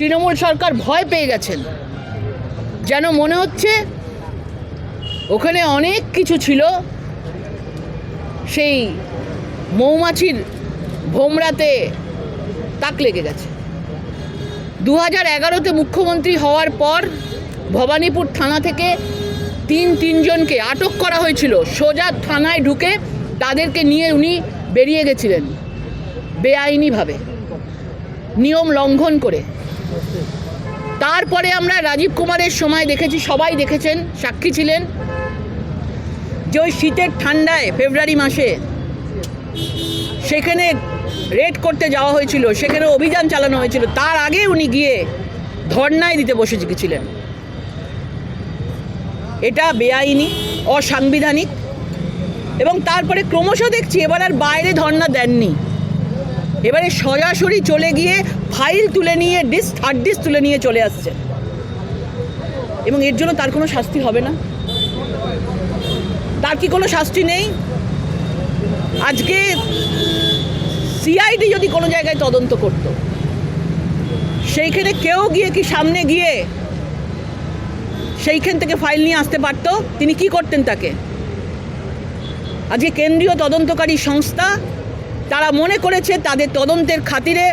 তৃণমূল সরকার ভয় পেয়ে গেছেন। যেন মনে হচ্ছে ওখানে অনেক কিছু ছিল, সেই মৌমাছির ভোমরাতে তাক লেগে গেছে। 2011-তে মুখ্যমন্ত্রী হওয়ার পর ভবানীপুর থানা থেকে তিনজনকে আটক করা হয়েছিল। সোজা থানায় ঢুকে তাদেরকে নিয়ে উনি বেরিয়ে গেছিলেন বেআইনিভাবে, নিয়ম লঙ্ঘন করে। তারপরে আমরা রাজীব কুমারের সময় দেখেছি, সবাই দেখেছেন, সাক্ষী ছিলেন, যে ওই শীতের ঠান্ডায় ফেব্রুয়ারি মাসে সেখানে রেড করতে যাওয়া হয়েছিল, সেখানে অভিযান চালানো হয়েছিল। তার আগে উনি গিয়ে ধর্নায় দিতে বসে গেছিলেন। এটা বেআইনি, অসাংবিধানিক। এবং তারপরে ক্রমশ দেখছি এবার আর বাইরে ধর্না দেননি, এবারে সরাসরি চলে গিয়ে ফাইল তুলে নিয়ে হার্ড ডিস্ক তুলে নিয়ে চলে আসছে। এবং এর জন্য তার কোনো শাস্তি হবে না? তার কি কোনো শাস্তি নেই? আজকে সিআইডি যদি কোনো জায়গায় তদন্ত করত, সেইখানে কেউ গিয়ে কি সামনে গিয়ে সেইখান থেকে ফাইল নিয়ে আসতে পারত? তিনি কি করতেন তাকে? আজকে কেন্দ্রীয় তদন্তকারী সংস্থা তারা মনে করেছে তাদের তদন্তের খাতিরে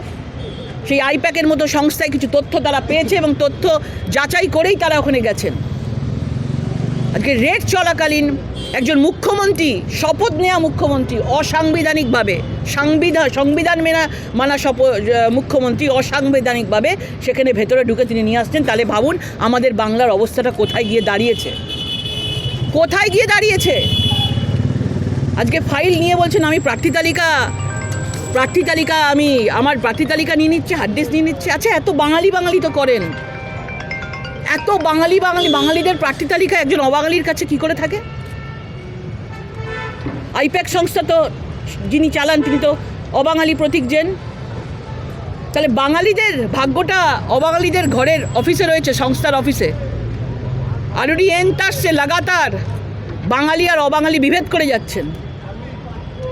সেই আইপ্যাকের মতো সংস্থায় কিছু তথ্য তারা পেয়েছে এবং তথ্য যাচাই করেই তারা ওখানে গেছেন। আজকে রেড চলাকালীন একজন মুখ্যমন্ত্রী, শপথ নেওয়া মুখ্যমন্ত্রী, অসাংবিধানিকভাবে সংবিধান মানা মুখ্যমন্ত্রী অসাংবিধানিকভাবে সেখানে ভেতরে ঢুকে তিনি নিয়ে আসছেন। তাহলে ভাবুন আমাদের বাংলার অবস্থাটা কোথায় গিয়ে দাঁড়িয়েছে, কোথায় গিয়ে দাঁড়িয়েছে। আজকে ফাইল নিয়ে বলছেন আমি প্রার্থী তালিকা আমি আমার প্রার্থী তালিকা নিয়ে নিচ্ছে, হার্ড ডিস্ক নিয়ে নিচ্ছে। আচ্ছা, এত বাঙালি তো করেন, এত বাঙালিদের প্রার্থী তালিকা একজন অবাঙালির কাছে কি করে থাকে? আইপ্যাক সংস্থা তো যিনি চালান তিনি তো অবাঙালি প্রতীক জেন। তাহলে বাঙালিদের ভাগ্যটা অবাঙালিদের ঘরের অফিসে রয়েছে, সংস্থার অফিসে। আরুডি আসছে লাগাতার বাঙালি আর অবাঙালি বিভেদ করে যাচ্ছেন,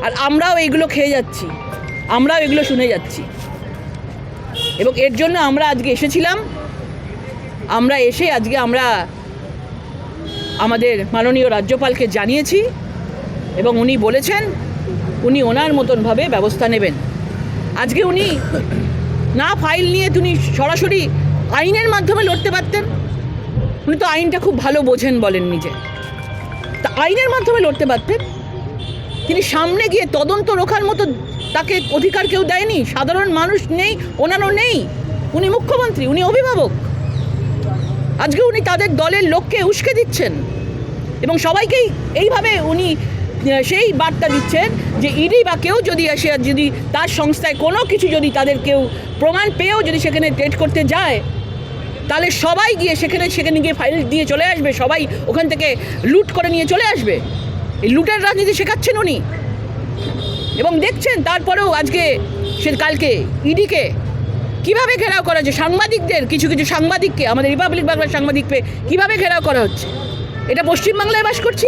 আর আমরাও এইগুলো খেয়ে যাচ্ছি, আমরাও এগুলো শুনে যাচ্ছি। এবং এর জন্য আমরা আজকে এসেছিলাম। আমরা এসে আজকে আমরা আমাদের মাননীয় রাজ্যপালকে জানিয়েছি এবং উনি বলেছেন উনি ওনার মতনভাবে ব্যবস্থা নেবেন। আজকে উনি না ফাইল নিয়ে তিনি সরাসরি আইনের মাধ্যমে লড়তে পারতেন। উনি তো আইনটা খুব ভালো বোঝেন বলেন নিজে, তা আইনের মাধ্যমে লড়তে পারতেন। তিনি সামনে গিয়ে তদন্ত রোখার মতো তাকে অধিকার কেউ দেয়নি, সাধারণ মানুষ নেই, ওনারও নেই। উনি মুখ্যমন্ত্রী, উনি অভিভাবক। আজকে উনি তাদের দলের লোককে উস্কে দিচ্ছেন এবং সবাইকেই এইভাবে উনি সেই বার্তা দিচ্ছেন যে ইডি বা কেউ যদি আসে, যদি তার সংস্থায় কোনো কিছু যদি তাদের কেউ প্রমাণ পেয়েও যদি সেখানে রেড করতে যায়, তাহলে সবাই গিয়ে সেখানে গিয়ে ফাইল দিয়ে চলে আসবে, সবাই ওখান থেকে লুট করে নিয়ে চলে আসবে। এই লুটের রাজনীতি শেখাচ্ছেন উনি। এবং দেখছেন তারপরেও আজকে কালকে ইডিকে কীভাবে ঘেরাও করা হচ্ছে, সাংবাদিকদের কিছু সাংবাদিককে, আমাদের রিপাবলিক বাংলার সাংবাদিককে কীভাবে ঘেরাও করা হচ্ছে। এটা পশ্চিমবাংলায় বাস করছি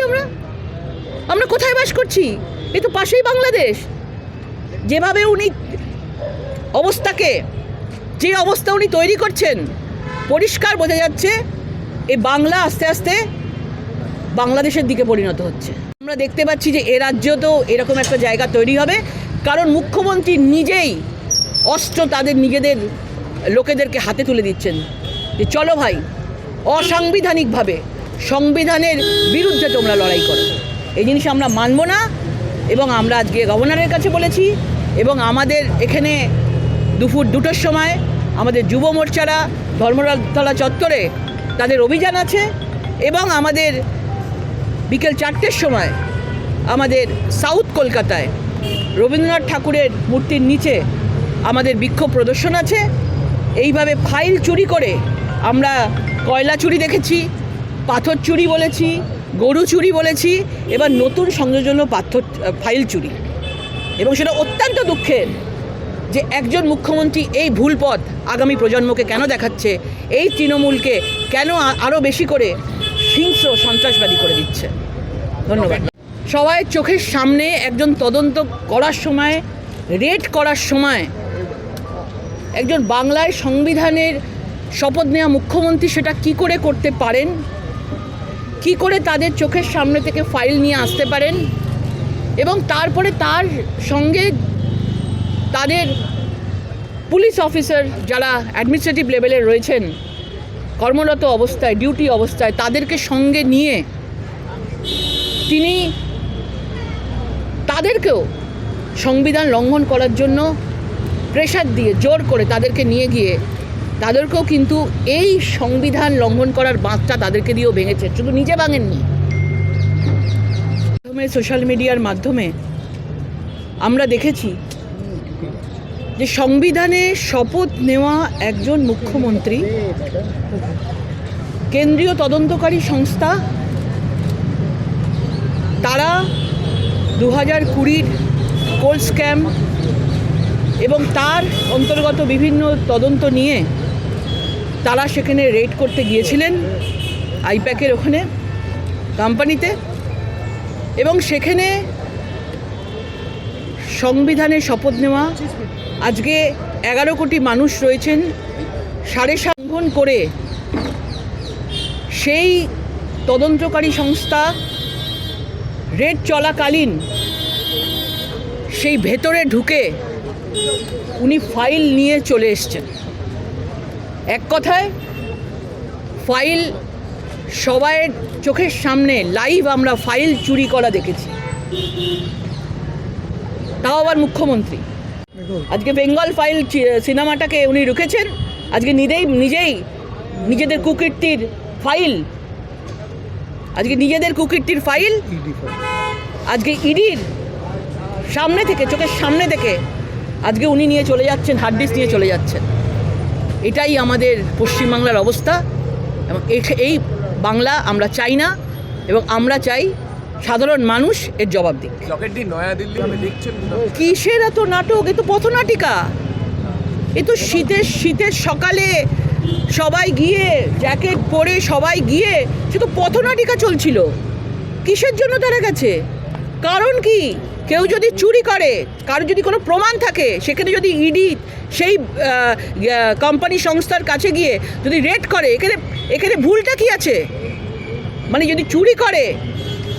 আমরা কোথায় বাস করছি? এ তো পাশেই বাংলাদেশ। যেভাবে উনি যে অবস্থা উনি তৈরি করছেন, পরিষ্কার বোঝা যাচ্ছে এই বাংলা আস্তে আস্তে বাংলাদেশের দিকে পরিণত হচ্ছে। আমরা দেখতে পাচ্ছি যে এ রাজ্যতেও এরকম একটা জায়গা তৈরি হবে, কারণ মুখ্যমন্ত্রী নিজেই অস্ত্র তাদের নিজেদের লোকেদেরকে হাতে তুলে দিচ্ছেন যে চলো ভাই, অসাংবিধানিকভাবে সংবিধানের বিরুদ্ধে তোমরা লড়াই করো। এই জিনিস আমরা মানব না। এবং আমরা আজকে গভর্নরের কাছে বলেছি এবং আমাদের এখানে দুপুর 2টোর সময় আমাদের যুব মোর্চারা ধর্মতলা চত্বরে তাদের অভিযান আছে এবং আমাদের বিকেল 4টের সময় আমাদের সাউথ কলকাতায় রবীন্দ্রনাথ ঠাকুরের মূর্তির নিচে আমাদের বিক্ষোভ প্রদর্শন আছে। এইভাবে ফাইল চুরি করে আমরা কয়লা চুরি দেখেছি, পাথর চুরি বলেছি, গরু চুরি বলেছি, এবার নতুন সংযোজন ফাইল চুরি। এবং সেটা অত্যন্ত দুঃখের যে একজন মুখ্যমন্ত্রী এই ভুল পথ আগামী প্রজন্মকে কেন দেখাচ্ছে, এই তৃণমূলকে কেন আরও বেশি করে হিংস্র সন্ত্রাসবাদী করে দিচ্ছে। ধন্যবাদ। সবাই চোখের সামনে একজন তদন্ত করার সময়, রেড করার সময় একজন বাংলায় সংবিধানের শপথ নেওয়া মুখ্যমন্ত্রী সেটা কি করে করতে পারেন, কি করে তাদের চোখের সামনে থেকে ফাইল নিয়ে আসতে পারেন, এবং তারপরে তার সঙ্গে তাদের পুলিশ অফিসার যারা অ্যাডমিনিস্ট্রেটিভ লেভেলে রয়েছেন কর্মরত অবস্থায়, ডিউটি অবস্থায়, তাদেরকে সঙ্গে নিয়ে তিনি তাদেরকেও সংবিধান লঙ্ঘন করার জন্য প্রেশার দিয়ে জোর করে তাদেরকে নিয়ে গিয়ে তাদেরকেও কিন্তু এই সংবিধান লঙ্ঘন করার বাঁধটা তাদেরকে দিয়েও ভেঙেছে, শুধু নিজে ভাঙেননি। সোশ্যাল মিডিয়ার মাধ্যমে আমরা দেখেছি যে সংবিধানে শপথ নেওয়া একজন মুখ্যমন্ত্রী কেন্দ্রীয় তদন্তকারী সংস্থা তারা 2020 কোল স্ক্যাম এবং তার অন্তর্গত বিভিন্ন তদন্ত নিয়ে তারা সেখানে রেড করতে গিয়েছিলেন আইপ্যাকের ওখানে কোম্পানিতে, এবং সেখানে সংবিধানে শপথ নেওয়া আজকে 11 কোটি মানুষ রয়েছেন লঙ্ঘন করে সেই তদন্তকারী সংস্থা রেড চলাকালীন সেই ভেতরে ঢুকে উনি ফাইল নিয়ে চলে এসছেন। এক কথায় ফাইল সবাইয়ের চোখের সামনে লাইভ আমরা ফাইল চুরি করা দেখেছি, তাও আবার মুখ্যমন্ত্রী। আজকে বেঙ্গল ফাইল সিনেমাটাকে উনি রুখেছেন, আজকে নিজেই নিজেদের কুকীর্তির ফাইল, আজকে নিজেদের কুকীর্তির ফাইল আজকে ইডির সামনে থেকে, চোখের সামনে থেকে আজকে উনি নিয়ে চলে যাচ্ছেন, হার্ড ডিস্ক নিয়ে চলে যাচ্ছেন। এটাই আমাদের পশ্চিমবাংলার অবস্থা, এবং এই বাংলা আমরা চাই না, এবং আমরা চাই সাধারণ মানুষ এর জবাব দিক। কিসের এত নাটক? এ তো পথনাটিকা, এ তো শীতের সকালে সবাই গিয়ে জ্যাকেট পরে সবাই গিয়ে, সে তো পথনাটিকা চলছিল। কিসের জন্য তারা গেছে? কারণ কি? কেউ যদি চুরি করে, কারো যদি কোনো প্রমাণ থাকে, সেখানে যদি ইডি সেই কোম্পানি সংস্থার কাছে গিয়ে যদি রেড করে, এখানে ভুলটা কি আছে? মানে যদি চুরি করে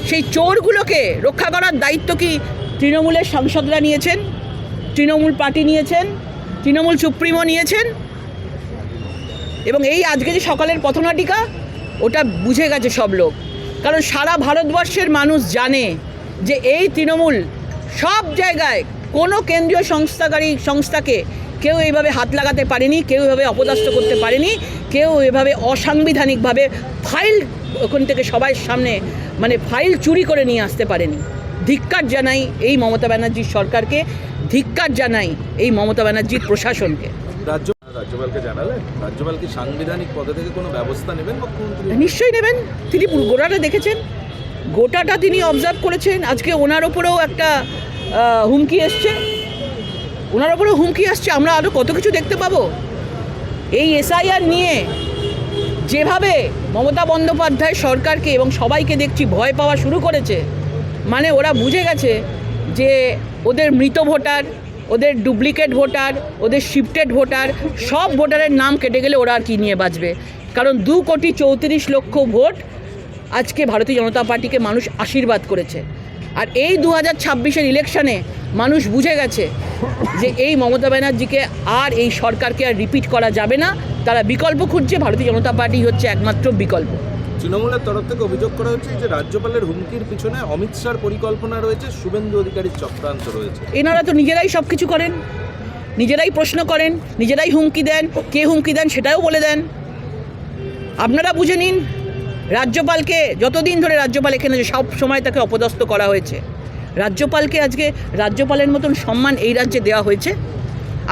সেই চোরগুলোকে রক্ষা করার দায়িত্ব কি তৃণমূলের সাংসদরা নিয়েছেন, তৃণমূল পার্টি নিয়েছেন, তৃণমূল সুপ্রিমো নিয়েছেন? এবং এই আজকে যে সকালের পথনাটিকা, ওটা বুঝে গেছে সব লোক। কারণ সারা ভারতবর্ষের মানুষ জানে যে এই তৃণমূল সব জায়গায় কোনো কেন্দ্রীয় সংস্থাকে কেউ এইভাবে হাত লাগাতে পারেনি, কেউ এভাবে অপদস্থ করতে পারেনি, কেউ এভাবে অসাংবিধানিকভাবে ফাইল ওখান থেকে সবার সামনে মানে ফাইল চুরি করে নিয়ে আসতে পারেনি। ধিক্কার জানাই এই মমতা ব্যানার্জির সরকারকে, ধিক্কার জানাই এই মমতা ব্যানার্জির প্রশাসনকে। রাজ্যপালকে জানালেন? রাজ্যপাল কি সাংবিধানিক পদে থেকে কোনো ব্যবস্থা নেবেন মুখ্যমন্ত্রী? নিশ্চয়ই নেবেন। তিনি গোটাটা দেখেছেন, গোটাটা তিনি অবজার্ভ করেছেন। আজকে ওনার ওপরেও একটা হুমকি এসছে, ওনার ওপরেও হুমকি আসছে। আমরা আরও কত কিছু দেখতে পাবো। এই এসআইআর নিয়ে যেভাবে মমতা বন্দ্যোপাধ্যায় সরকারকে এবং সবাইকে দেখছি ভয় পাওয়া শুরু করেছে, মানে ওরা বুঝে গেছে যে ওদের মৃত ভোটার, ওদের ডুপ্লিকেট ভোটার, ওদের শিফটেড ভোটার, সব ভোটারের নাম কেটে গেলে ওরা আর কি নিয়ে বাঁচবে। কারণ 2,34,00,000 ভোট আজকে ভারতীয় জনতা পার্টিকে মানুষ আশীর্বাদ করেছে। আর এই 2026-এর ইলেকশনে মানুষ বুঝে গেছে যে এই মমতা ব্যানার্জিকে আর এই সরকারকে আর রিপিট করা যাবে না। তারা বিকল্প খুঁজছে, ভারতীয় জনতা পার্টি হচ্ছে একমাত্র বিকল্প। তৃণমূলের তরফ থেকে অভিযোগ করা হচ্ছে যে রাজ্যপালের হুমকির পিছনে অমিত শাহর পরিকল্পনা রয়েছে, শুভেন্দু অধিকারীর চক্রান্ত রয়েছে। এনারা তো নিজেরাই সব কিছু করেন, নিজেরাই প্রশ্ন করেন, নিজেরাই হুমকি দেন, কে হুমকি দেন সেটাও বলে দেন। আপনারা বুঝে নিন, রাজ্যপালকে যতদিন ধরে রাজ্যপাল এখানে সব সময় তাকে অপদস্থ করা হয়েছে, রাজ্যপালকে আজকে রাজ্যপালের মতন সম্মান এই রাজ্যে দেওয়া হয়েছে।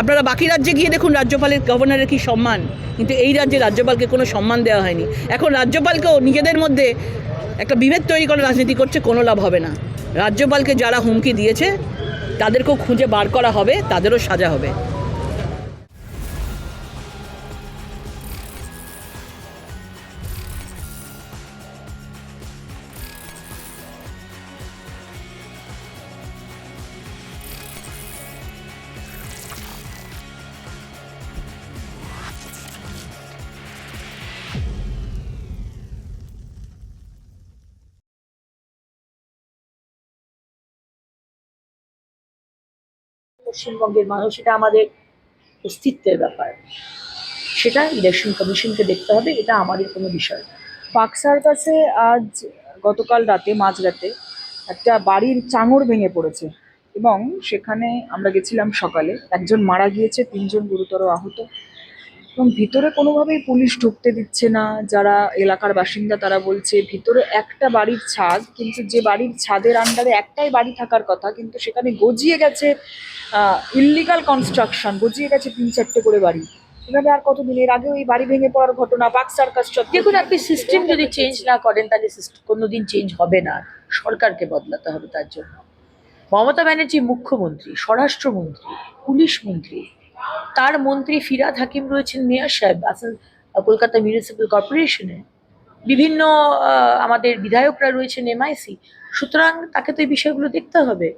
আপনারা বাকি রাজ্যে গিয়ে দেখুন রাজ্যপালের, গভর্নরের কী সম্মান, কিন্তু এই রাজ্যে রাজ্যপালকে কোনো সম্মান দেওয়া হয়নি। এখন রাজ্যপালকেও নিজেদের মধ্যে একটা বিভেদ তৈরি করে রাজনীতি করছে, কোনো লাভ হবে না। রাজ্যপালকে যারা হুমকি দিয়েছে তাদেরকেও খুঁজে বার করা হবে, তাদেরও সাজা হবে। পশ্চিমবঙ্গের মানুষ, এটা আমাদের অস্তিত্বের ব্যাপার। সেটা ইলেকশন কমিশনকে দেখতে হবে, এটা আমাদের কোনো বিষয় না। পার্ক সার্কাসে আজ গতকাল রাতে মাঝরাতে একটা বাড়ির চাঙড় ভেঙে পড়েছে এবং সেখানে আমরা গেছিলাম সকালে, একজন মারা গিয়েছে, 3জন গুরুতর আহত এবং ভিতরে কোনোভাবেই পুলিশ ঢুকতে দিচ্ছে না। যারা এলাকার বাসিন্দা তারা বলছে ভিতরে একটা বাড়ির ছাদ, কিন্তু যে বাড়ির ছাদের আন্ডারে একটাই বাড়ি থাকার কথা, কিন্তু সেখানে গজিয়ে গেছে ইল্লিগাল কনস্ট্রাকশন, গজিয়ে গেছে 3-4টে করে বাড়ি। এভাবে আর কতদিন? এর আগেও এই বাড়ি ভেঙে পড়ার ঘটনা পার্ক সার্কাস চত্বর। দেখুন, আপনি সিস্টেম যদি চেঞ্জ না করেন তাহলে কোনোদিন চেঞ্জ হবে না। সরকারকে বদলাতে হবে তার জন্য। মমতা ব্যানার্জি মুখ্যমন্ত্রী, স্বরাষ্ট্রমন্ত্রী, পুলিশ মন্ত্রী, তার মন্ত্রী ফিরহাদ হাকিম রয়েছেন মেয়র সাহেব কলকাতা মিউনিসিপ্যাল কর্পোরেশনে, বিভিন্ন আমাদের বিধায়করা রয়েছেন এমআইসি। সুতরাং তাকে তো এই বিষয়গুলো দেখতে হবে।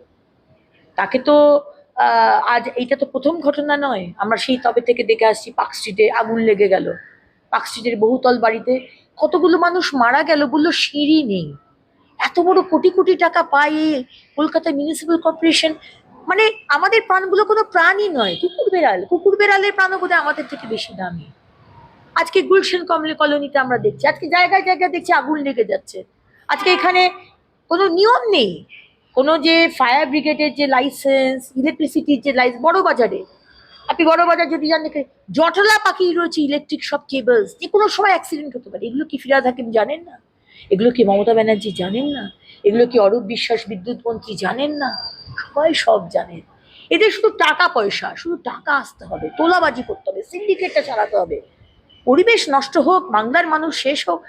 তাকে তো আজ এইটা তো প্রথম ঘটনা নয়। আমরা সেই তবে থেকে দেখে আসছি, পার্ক স্ট্রিটে আগুন লেগে গেল, পার্ক স্ট্রিটের বহুতল বাড়িতে কতগুলো মানুষ মারা গেল, বললো সিঁড়ি নেই। এত বড় কোটি কোটি টাকা পায় এই কলকাতা মিউনিসিপ্যাল কর্পোরেশন, মানে আমাদের প্রাণগুলো কোনো প্রাণই নয়। কুকুর বেড়ালের প্রাণও বোধহয় আমাদের থেকে বেশি দামি। আজকে গুলশান কলোনিতে আমরা দেখছি, আজকে জায়গায় জায়গায় দেখছি আগুন লেগে যাচ্ছে। আজকে এখানে কোনো নিয়ম নেই, কোনো যে ফায়ার ব্রিগেডের যে লাইসেন্স, ইলেকট্রিসিটির যে লাইসেন্স। বড় বাজারে, আপনি বড় বাজার যদি যান, দেখে জটলা পাখি রয়েছে ইলেকট্রিক সব কেবলস, যে কোনো সময় অ্যাক্সিডেন্ট হতে পারে। এগুলো কি ফিরহাদ হাকিম জানেন না? এগুলো কি মমতা ব্যানার্জি জানেন না? এগুলো কি অরূপ বিশ্বাস বিদ্যুৎ মন্ত্রী জানেন না? সবাই সব জানেন। এদের শুধু টাকা পয়সা, শুধু টাকা আসতে হবে, তোলাবাজি করতে হবে, সিন্ডিকেটটা চালাতে হবে। পরিবেশ নষ্ট হোক, বাংলার মানুষ শেষ হোক,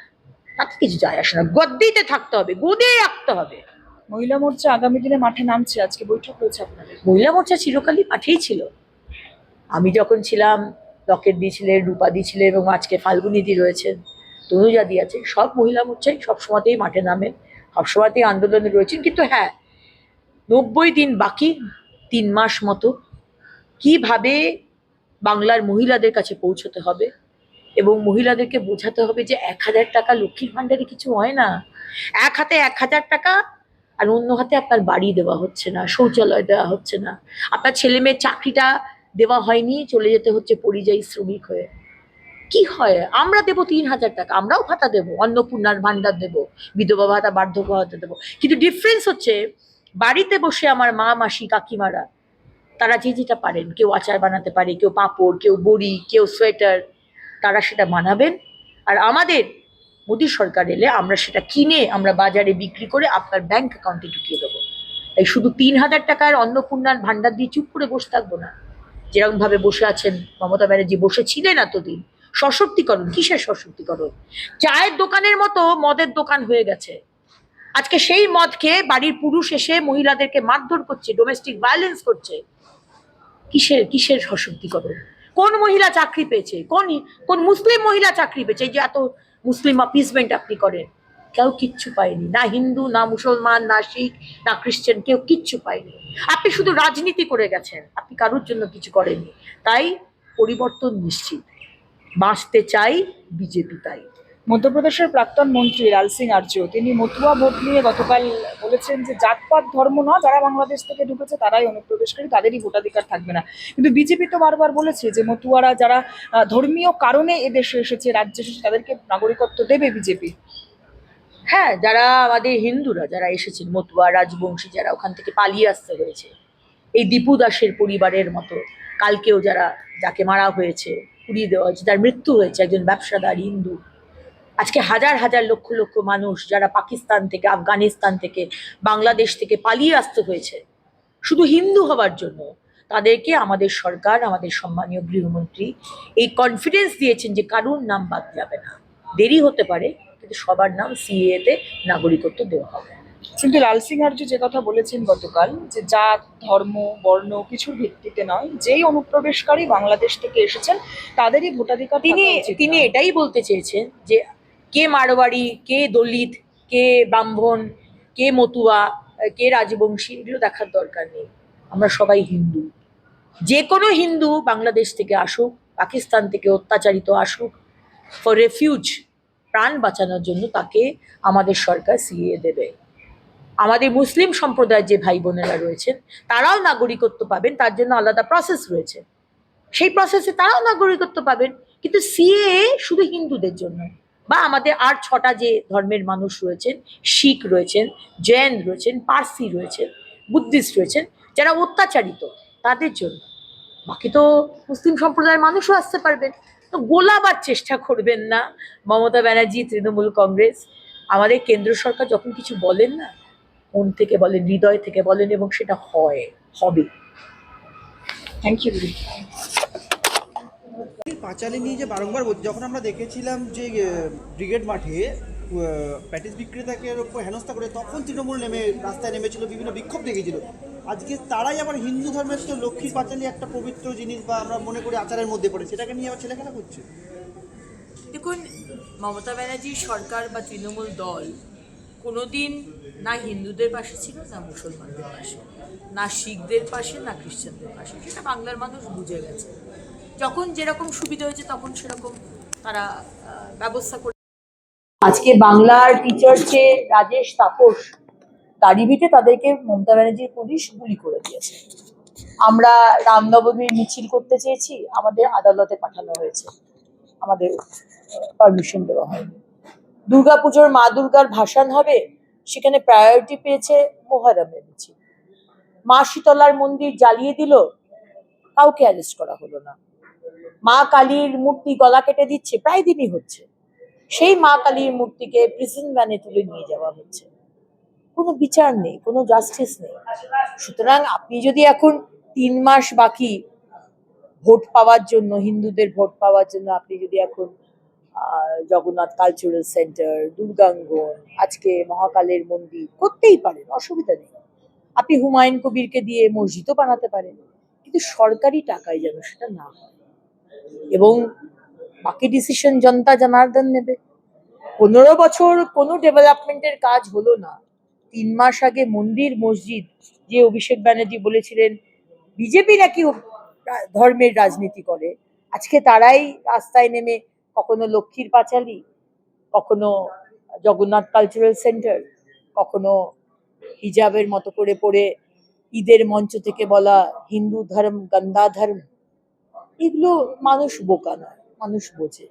তাতে কিছু যায় আসে না। গদ্দিতে থাকতে হবে, গদিয়ে রাখতে হবে। মহিলা মোর্চা আগামী দিনে মাঠে নামছে, আজকে বৈঠক হয়েছে আপনাদের। মহিলা মোর্চা চিরকালই মাঠেই ছিল। আমি যখন ছিলাম, লকেট দি ছিলেন, রূপা দি ছিলেন, এবং আজকে ফাল্গুনী দি রয়েছেন, তনুজা দি আছে। সব মহিলা মোর্চাই সবসময়তেই মাঠে নামেন, সবসময়তেই আন্দোলনে রয়েছেন। কিন্তু হ্যাঁ, 90 দিন বাকি, 3 মাস মতো, কিভাবে বাংলার মহিলাদের কাছে পৌঁছতে হবে এবং মহিলাদেরকে বোঝাতে হবে যে 1000 টাকা লক্ষ্মীর ভাণ্ডারে কিছু হয় না। এক হাতে 1000 টাকা আর অন্য হাতে আপনার বাড়ি দেওয়া হচ্ছে না, শৌচালয় দেওয়া হচ্ছে না, আপনার ছেলে মেয়ের চাকরিটা দেওয়া হয়নি, চলে যেতে হচ্ছে পরিযায়ী শ্রমিক হয়ে। কি হয়? আমরা দেবো 3000 টাকা, আমরাও ভাতা দেবো, অন্নপূর্ণার ভাণ্ডার দেবো, বিধবা ভাতা, বার্ধক্য ভাতা দেবো। কিন্তু ডিফারেন্স হচ্ছে, বাড়িতে বসে আমার মা, মাসি, কাকিমারা, তারা যে যেটা পারেন, কেউ আচার বানাতে পারে, কেউ পাঁপড়, কেউ বড়ি, কেউ সোয়েটার, তারা সেটা বানাবেন। আর আমাদের মোদী সরকার এলে আমরা সেটা কিনে আমরা বাজারে বিক্রি করে আপনার ব্যাংক অ্যাকাউন্টে ঢুকিয়ে দেবো। তাই শুধু 3000 টাকার অন্নপূর্ণার ভাণ্ডার দিয়ে চুপ করে বসে থাকবো না, যেরকম ভাবে বসে আছেন মমতা ব্যানার্জি, বসেছিলেন এতদিন। সশক্তিকরণ, কিসের সশক্তিকরণ? চায়ের দোকানের মতো মদের দোকান হয়ে গেছে। আজকে সেই মদ খেয়ে বাড়ির পুরুষ এসে মহিলাদেরকে মারধর করছে, ডোমেস্টিক ভায়োলেন্স করছে। কিসের কিসের সশক্তিকরণ? কোন মহিলা চাকরি পেয়েছে? কোন মুসলিম মহিলা চাকরি পেয়েছে? এই যে এত মুসলিম অ্যাপিসমেন্ট আপনি করেন, কেউ কিচ্ছু পায়নি। না হিন্দু, না মুসলমান, না শিখ, না খ্রিস্টান, কেউ কিচ্ছু পায়নি। আপনি শুধু রাজনীতি করে গেছেন, আপনি কারোর জন্য কিছু করেননি। তাই পরিবর্তন নিশ্চিত। বাঁচতে চাই বিজেপি। তাই মধ্যপ্রদেশের প্রাক্তন মন্ত্রী লাল সিং আর্য, তিনি মতুয়া ভোট নিয়ে গতকাল বলেছেন যে জাতপাত ধর্ম নয়, যারা বাংলাদেশ থেকে ঢুকেছে তারাই অনুপ্রবেশকারী, তাদেরই ভোটাধিকার থাকবে না। কিন্তু বিজেপি তো বারবার বলেছে যে মতুয়ারা যারা ধর্মীয় কারণে এদেশে এসেছে, রাজ্যে এসেছে, তাদেরকে নাগরিকত্ব দেবে বিজেপি। হ্যাঁ, যারা আমাদের হিন্দুরা যারা এসেছেন, মতুয়া রাজবংশী, যারা ওখান থেকে পালিয়ে আসতে হয়েছে, এই দীপু দাসের পরিবারের মতো, কালকেও যাকে মারা হয়েছে, পুড়িয়ে দেওয়া হয়েছে, তার মৃত্যু হয়েছে, একজন ব্যবসাদার হিন্দু। আজকে হাজার হাজার লক্ষ লক্ষ মানুষ যারা পাকিস্তান থেকে, আফগানিস্তান থেকে, বাংলাদেশ থেকে পালিয়ে আসতে হয়েছে শুধু হিন্দু হবার জন্য, তাদেরকে আমাদের সরকার, আমাদের সম্মানীয় গৃহমন্ত্রী এই কনফিডেন্স দিয়েছেন যে কারুর নাম বাদ যাবে না। দেরি হতে পারে, কিন্তু সবার নাম সিএএ তে নাগরিকত্ব দেওয়া হবে। কিন্তু লাল সিং আর্য যে কথা বলেছেন গতকাল, যে জাত, ধর্ম, বর্ণ কিছুর ভিত্তিতে নয়, যেই অনুপ্রবেশকারী বাংলাদেশ থেকে এসেছেন তাদেরই ভোটাধিকার তিনি থাকা উচিত। তিনি এটাই বলতে চেয়েছেন যে কে মারোয়াড়ি, কে দলিত, কে ব্রাহ্মণ, কে মতুয়া, কে রাজবংশী, এগুলো দেখার দরকার নেই। আমরা সবাই হিন্দু। যে কোনো হিন্দু বাংলাদেশ থেকে আসুক, পাকিস্তান থেকে অত্যাচারিত আসুক, ফর রেফিউজ, প্রাণ বাঁচানোর জন্য তাকে আমাদের সরকার সিএএ দেবে। আমাদের মুসলিম সম্প্রদায়ের যে ভাই বোনেরা রয়েছেন তারাও নাগরিকত্ব পাবেন, তার জন্য আলাদা প্রসেস রয়েছে, সেই প্রসেসে তারাও নাগরিকত্ব পাবেন। কিন্তু সিএএ শুধু হিন্দুদের জন্য, বা আমাদের আর 6টা যে ধর্মের মানুষ রয়েছেন, শিখ রয়েছেন, জৈন রয়েছেন, পার্সি রয়েছেন, বুদ্ধিস্ট রয়েছেন, যারা অত্যাচারিত তাদের জন্য। বাকি তো মুসলিম সম্প্রদায়ের মানুষও আসতে পারবেন। তো গোলাবার চেষ্টা করবেন না মমতা ব্যানার্জি, তৃণমূল কংগ্রেস। আমাদের কেন্দ্র সরকার যখন কিছু বলেন না, মন থেকে বলেন, হৃদয় থেকে বলেন, এবং সেটা হবে। থ্যাংক ইউ দিদি। পাঁচালী নিয়ে যে বারংবার যখন আমরা দেখেছিলাম যে ব্রিগেড মাঠে প্যাটিস বিক্রেতাকে ওপর হেনস্থা করে, তখন তৃণমূল রাস্তায় নেমেছিল, বিভিন্ন বিক্ষোভ দেখেছিল। আজকে তারাই আবার হিন্দু ধর্মের তো লক্ষ্মীর পাঁচালী একটা পবিত্র জিনিস, বা আমরা মনে করি আচারের মধ্যে পড়ে, সেটাকে নিয়ে আবার ছেলেখেলা করছে। দেখুন, মমতা ব্যানার্জির সরকার বা তৃণমূল দল কোনোদিন না হিন্দুদের পাশে ছিল, না মুসলমানদের পাশে, না শিখদের পাশে, না খ্রিস্টানদের পাশে। সেটা বাংলার মানুষ বুঝে গেছে। যখন যেরকম সুবিধা হয়েছে তখন সেরকম তারা ব্যবস্থা করে। আজকে বাংলার টিচার্সে রাজেশ তাপস দাড়িভিটে তাদেরকে মমতা ব্যানার্জির পুলিশ গুলি করে দিয়েছে। আমরা রামনবমীর মিছিল করতে চেয়েছি, আমাদের আদালতে পাঠানো হয়েছে, আমাদের পারমিশন দেওয়া হয়নি। দুর্গাপুজোর মা দুর্গার ভাসান হবে, সেখানে প্রায়োরিটি পেয়েছে মোহরমের মিছিল। মা শীতলার মন্দির জ্বালিয়ে দিল, কাউকে অ্যারেস্ট করা হলো না। মা কালীর মূর্তি গলা কেটে দিচ্ছে, প্রায় দিনই হচ্ছে। সেই মা কালীর মূর্তিকে প্রিজন ভ্যানে তুলে নিয়ে যাওয়া হচ্ছে। কোনো বিচার নেই, কোনো জাস্টিস নেই। সুতরাং আপনি যদি এখন 3 মাস বাকি ভোট পাওয়ার জন্য, হিন্দুদের ভোট পাওয়ার জন্য, আপনি যদি এখন জগন্নাথ কালচারাল সেন্টার, দুর্গাঙ্গন, আজকে মহাকালের মন্দির করতেই পারেন, অসুবিধা নেই। আপনি হুমায়ুন কবিরকে দিয়ে মসজিদও বানাতে পারেন, কিন্তু সরকারি টাকায় যেন সেটা না হয়। এবং বাকি ডিসিশন জনতা জনার্দন নেবে। 15 বছর কোনো ডেভেলপমেন্টের কাজ হলো না। 3 মাস আগে মন্দির মসজিদ, যে অভিষেক ব্যানার্জি বলেছিলেন বিজেপি নাকি ধর্মের রাজনীতি করে, আজকে তারাই রাস্তায় নেমে কখনো লক্ষ্মীর পাঁচালী, কখনো জগন্নাথ কালচারাল সেন্টার, কখনো হিজাবের মতো করে পড়ে ঈদের মঞ্চ থেকে বলা হিন্দু ধর্ম গন্দা ধর্ম। এগুলো মানুষ বোকা নয়, মানুষ বোঝে।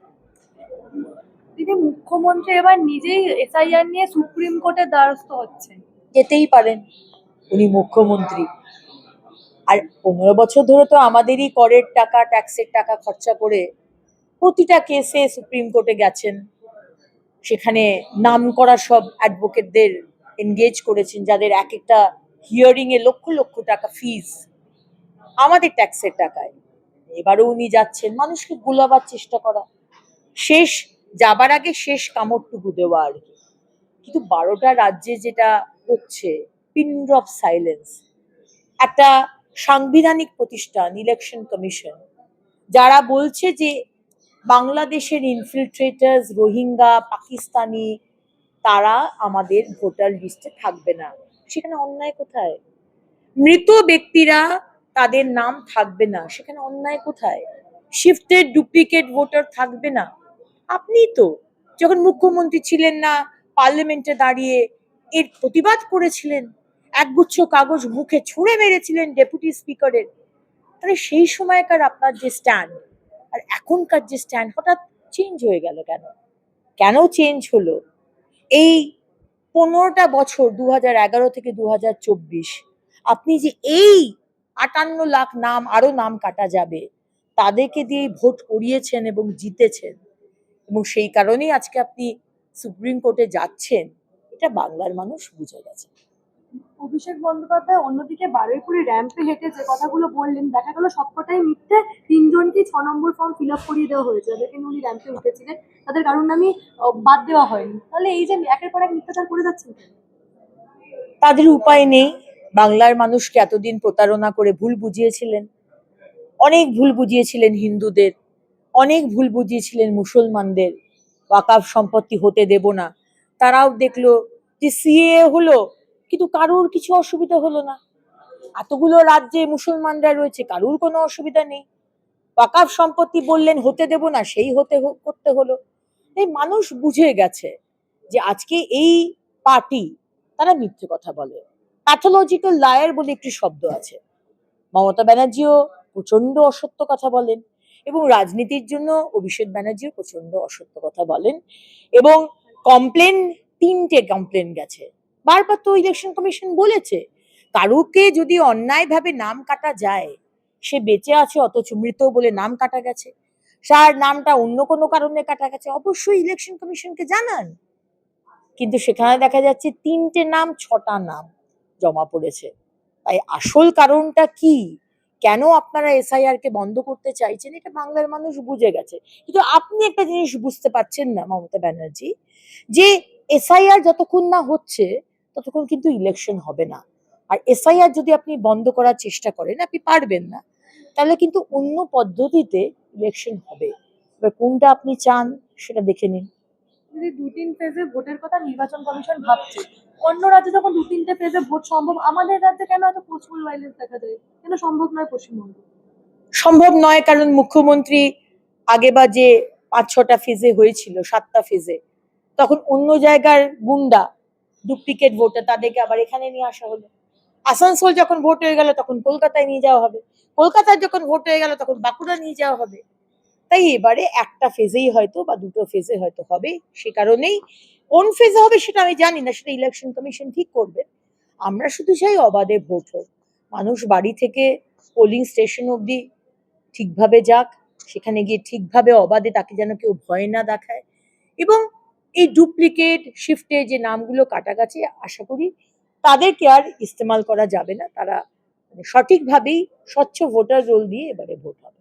তিনি মুখ্যমন্ত্রী এবার নিজেই এসআইআর নিয়ে সুপ্রিম কোর্টের দ্বারস্থ হচ্ছেন। যেতেই পারেন, উনি মুখ্যমন্ত্রী। আর 15 বছর ধরে তো আমাদেরই করের টাকা, ট্যাক্সের টাকা খরচা করে প্রতিটা কেসে সুপ্রিম কোর্টে গেছেন। সেখানে নাম করা সব অ্যাডভোকেটদের এনগেজ করেছেন, যাদের এক একটা হিয়ারিং এ লক্ষ লক্ষ টাকা ফিস, আমাদের ট্যাক্সের টাকায়। এবারও উনি যাচ্ছেন মানুষকে গোলাবার চেষ্টা করা, শেষ যাবার আগে শেষ কামড়টুকু দেওয়া আর কি। কিন্তু 12টা রাজ্যে যেটা হচ্ছে, পিন ড্রপ সাইলেন্স। একটা সাংবিধানিক প্রতিষ্ঠান ইলেকশন কমিশন যারা বলছে যে বাংলাদেশের ইনফিলট্রেটার্স, রোহিঙ্গা, পাকিস্তানি, তারা আমাদের ভোটার লিস্টে থাকবে না, সেখানে অন্যায় কোথায়? মৃত ব্যক্তিরা, তাদের নাম থাকবে না, সেখানে অন্যায় কোথায়? শিফটেড ডুপ্লিকেট ভোটার থাকবে না। আপনি তো যখন মুখ্যমন্ত্রী ছিলেন না, পার্লামেন্টে দাঁড়িয়ে এর প্রতিবাদ করেছিলেন, একগুচ্ছ কাগজ মুখে ছুঁড়ে মেরেছিলেন ডেপুটি স্পিকারের। তাহলে সেই সময়কার আপনার যে স্ট্যান্ড আর এখনকার যে স্ট্যান্ড হঠাৎ চেঞ্জ হয়ে গেল কেন? কেন চেঞ্জ হলো? এই 15টা বছর, 2011 থেকে 2024, আপনি যে এই 58 লাখ নাম, আরো নাম কাটা যাবে, তাদেরকে দিয়ে ভোট করিয়েছেন এবং জিতেছেন, এবং সেই কারণেই আজকে আপনি সুপ্রিম কোর্টে যাচ্ছেন। এটা বাংলার মানুষ বুঝে গেছে। অভিষেক বন্দ্যোপাধ্যায় অন্যদিকে বারুইপুরে র্যাম্পে হেঁটে যে কথাগুলো বললেন, দেখা গেল সবকটাই মিথ্যে। 3জনকেই 6 নম্বর ফর্ম ফিল আপ করিয়ে দেওয়া হয়েছে, যাদেরকে উনি র্যাম্পে উঠেছিলেন, তাদের কারোর নামই বাদ দেওয়া হয়নি। তাহলে এই যে একের পর এক মিথ্যাচার করে যাচ্ছেন, তাদের উপায় নেই। বাংলার মানুষকে এতদিন প্রতারণা করে ভুল বুঝিয়েছিলেন, অনেক ভুল বুঝিয়েছিলেন হিন্দুদের, অনেক ভুল বুঝিয়েছিলেন মুসলমানদের, ওয়াকাফ সম্পত্তি হতে দেব না। তারাও দেখলো যে সিএ হলো, কিন্তু কারোর কিছু অসুবিধা হলো না। এতগুলো রাজ্যে মুসলমানরা রয়েছে, কারোর কোনো অসুবিধা নেই। ওয়াকাফ সম্পত্তি বললেন হতে দেব না, সেই করতে হলো। এই মানুষ বুঝে গেছে যে আজকে এই পার্টি তারা মিথ্যে কথা বলে। প্যাথোলজিক্যাল লায়ার বলে একটি শব্দ আছে। মমতা ব্যানার্জিও প্রচন্ড অসত্য কথা বলেন এবং রাজনীতির জন্য অভিষেক ব্যানার্জিও প্রচন্ড অসত্য কথা বলেন এবং কমপ্লেন 3টে কমপ্লেন গেছে। বারবার তো ইলেকশন কমিশন বলেছে কারুকে যদি অন্যায়ভাবে নাম কাটা যায়, সে বেঁচে আছে অথচ মৃত বলে নাম কাটা গেছে, তার নামটা অন্য কোনো কারণে কাটা গেছে, অবশ্যই ইলেকশন কমিশনকে জানান। কিন্তু সেখানে দেখা যাচ্ছে 3টে নাম 6টা নাম জমা পড়েছে। তাই আসল কারণটা কি, কেন আপনারা এসআইআর কে বন্ধ করতে চাইছেন, এটা বাংলার মানুষ বুঝে গেছে। কিন্তু আপনি একটা জিনিস বুঝতে পারছেন না মমতা ব্যানার্জি, যে এসআইআর যতক্ষণ না হচ্ছে ততক্ষণ কিন্তু ইলেকশন হবে না। আর এসআইআর যদি আপনি বন্ধ করার চেষ্টা করেন, আপনি পারবেন না, তাহলে কিন্তু অন্য পদ্ধতিতে ইলেকশন হবে। এবার কোনটা আপনি চান সেটা দেখে নিন। যদি 2-3 ফেজে ভোটের কথা নির্বাচন কমিশন ভাবছে, অন্য রাজ্যে যখন 2-3টে ফেজে ভোট সম্ভব, আমাদের রাজ্যে কেন এত পোস্টপোল ভাইলেন্স দেখা যায়, কেন সম্ভব নয় পশ্চিমবঙ্গে? সম্ভব নয় কারণ মুখ্যমন্ত্রী আগে বা যে 5-6টা ফেজে হয়েছিল, 7টা ফেজে, তখন অন্য জায়গার গুন্ডা ডুপ্লিকেট ভোটার তাদেরকে আবার এখানে নিয়ে আসা হলো। আসানসোল যখন ভোট হয়ে গেল তখন কলকাতায় নিয়ে যাওয়া হবে, কলকাতায় যখন ভোট হয়ে গেল তখন বাঁকুড়া নিয়ে যাওয়া হবে। তাই এবারে একটা ফেজেই হয়তো বা 2টো ফেজে হয়তো হবে। সে কারণেই কোন ফেজে হবে সেটা আমি জানি না, সেটা ইলেকশন কমিশন ঠিক করবে। আমরা শুধু চাই অবাধে ভোট হোক, মানুষ বাড়ি থেকে পোলিং স্টেশন অবধি ঠিকভাবে যাক, সেখানে গিয়ে ঠিকভাবে অবাধে, তাকে যেন কেউ ভয় না দেখায়। এবং এই ডুপ্লিকেট শিফটে যে নামগুলো কাটা গেছে, আশা করি তাদেরকে আর ইস্তেমাল করা যাবে না। তারা সঠিকভাবেই স্বচ্ছ ভোটার রোল দিয়ে এবারে ভোট হবে।